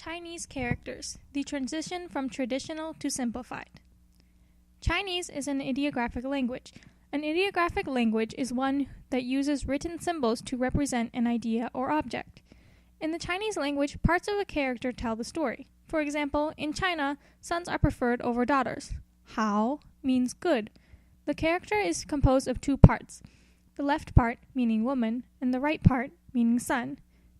Chinese characters, the transition from traditional to simplified. Chinese is an ideographic language. An ideographic language is one that uses written symbols to represent an idea or object. In the Chinese language, parts of a character tell the story. For example, in China, sons are preferred over daughters. Hao means good. The character is composed of two parts, the left part meaning woman and the right part meaning son.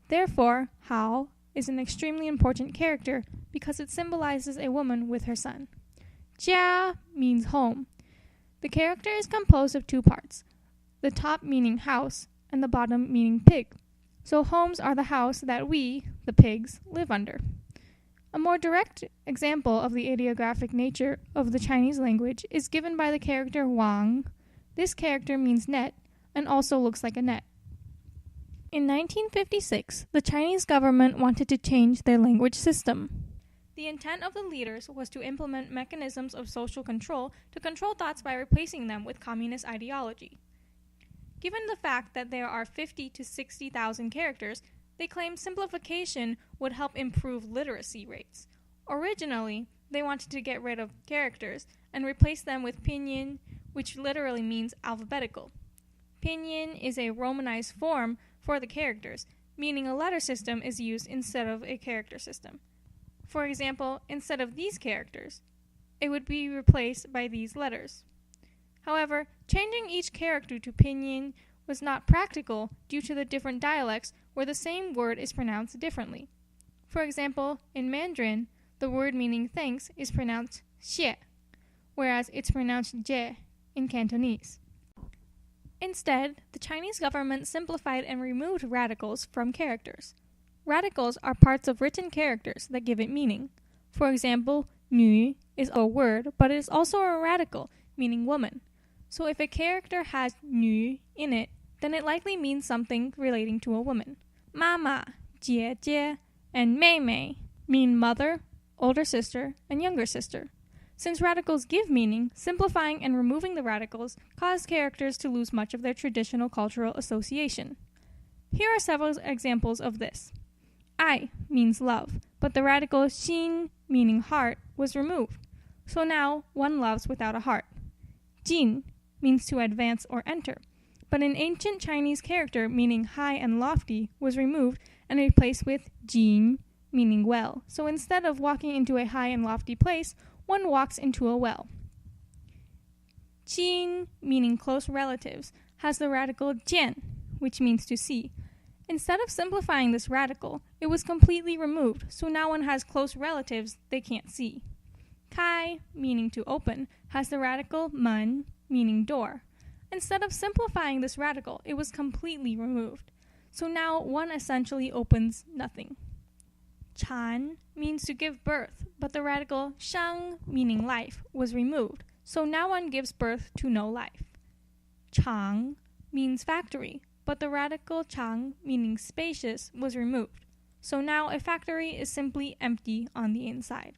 Therefore, Hao is an extremely important character because it symbolizes a woman with her son. Jia means home. The character is composed of two parts, the top meaning house and the bottom meaning pig. So homes are the house that we, the pigs, live under. A more direct example of the ideographic nature of the Chinese language is given by the character Wang. This character means net and also looks like a net. In 1956, the Chinese government wanted to change their language system. The intent of the leaders was to implement mechanisms of social control to control thoughts by replacing them with communist ideology. Given the fact that there are 50 to 60,000 characters, they claimed simplification would help improve literacy rates. Originally, they wanted to get rid of characters and replace them with pinyin, which literally means alphabetical. Pinyin is a romanized form for the characters, meaning a letter system is used instead of a character system. For example, instead of these characters, it would be replaced by these letters. However, changing each character to pinyin was not practical due to the different dialects where the same word is pronounced differently. For example, in Mandarin, the word meaning thanks is pronounced xie, whereas it's pronounced jie in Cantonese. Instead, the Chinese government simplified and removed radicals from characters. Radicals are parts of written characters that give it meaning. For example, nu is a word, but it is also a radical, meaning woman. So if a character has nu in it, then it likely means something relating to a woman. Mama, jie jie, and mei mei mean mother, older sister, and younger sister. Since radicals give meaning, simplifying and removing the radicals caused characters to lose much of their traditional cultural association. Here are several examples of this. Ai means love, but the radical xin, meaning heart, was removed. So now one loves without a heart. Jin means to advance or enter, but an ancient Chinese character meaning high and lofty was removed and replaced with jin, meaning well. So instead of walking into a high and lofty place, one walks into a well. Qin, meaning close relatives, has the radical jian, which means to see. Instead of simplifying this radical, it was completely removed, so now one has close relatives they can't see. Kai, meaning to open, has the radical men, meaning door. Instead of simplifying this radical, it was completely removed. So now one essentially opens nothing. Chan means to give birth, but the radical shang, meaning life, was removed. So now one gives birth to no life. Chang means factory, but the radical chang, meaning spacious, was removed. So now a factory is simply empty on the inside.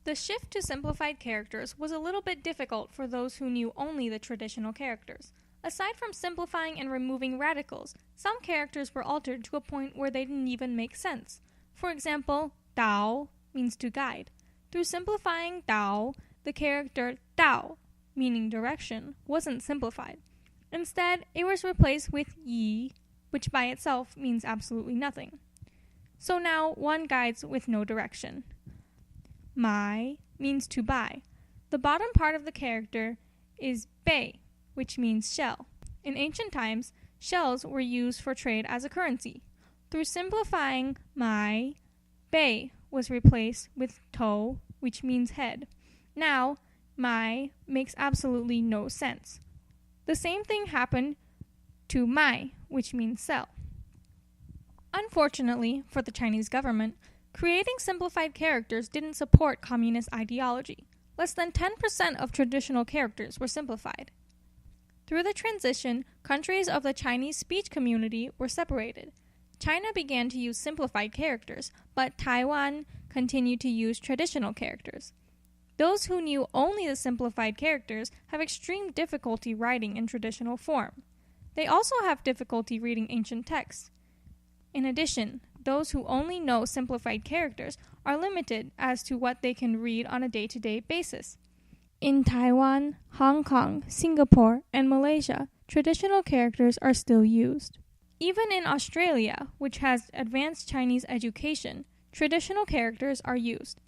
The shift to simplified characters was a little bit difficult for those who knew only the traditional characters. Aside from simplifying and removing radicals, some characters were altered to a point where they didn't even make sense. For example, Dao means to guide. Through simplifying Dao, the character Dao, meaning direction, wasn't simplified. Instead, it was replaced with Yi, which by itself means absolutely nothing. So now one guides with no direction. Mai means to buy. The bottom part of the character is Bei, which means shell. In ancient times, shells were used for trade as a currency. Through simplifying Mai, Bei was replaced with Tou, which means head. Now, Mai makes absolutely no sense. The same thing happened to Mai, which means sell. Unfortunately for the Chinese government, creating simplified characters didn't support communist ideology. Less than 10% of traditional characters were simplified. Through the transition, countries of the Chinese speech community were separated. China began to use simplified characters, but Taiwan continued to use traditional characters. Those who knew only the simplified characters have extreme difficulty writing in traditional form. They also have difficulty reading ancient texts. In addition, those who only know simplified characters are limited as to what they can read on a day-to-day basis. In Taiwan, Hong Kong, Singapore, and Malaysia, traditional characters are still used. Even in Australia, which has advanced Chinese education, traditional characters are used.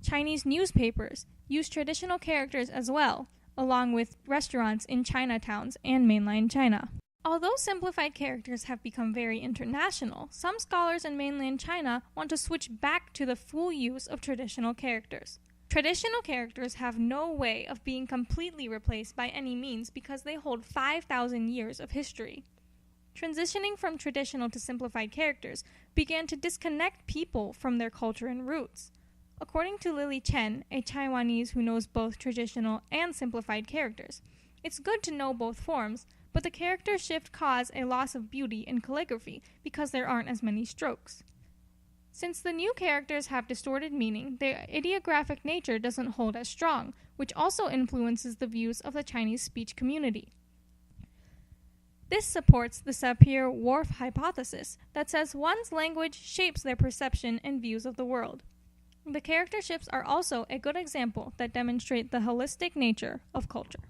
Chinese newspapers use traditional characters as well, along with restaurants in Chinatowns and mainland China. Although simplified characters have become very international, some scholars in mainland China want to switch back to the full use of traditional characters. Traditional characters have no way of being completely replaced by any means because they hold 5,000 years of history. Transitioning from traditional to simplified characters began to disconnect people from their culture and roots. According to Lily Chen, a Taiwanese who knows both traditional and simplified characters, it's good to know both forms, but the character shift caused a loss of beauty in calligraphy because there aren't as many strokes. Since the new characters have distorted meaning, their ideographic nature doesn't hold as strong, which also influences the views of the Chinese speech community. This supports the Sapir-Whorf hypothesis that says one's language shapes their perception and views of the world. The character shifts are also a good example that demonstrate the holistic nature of culture.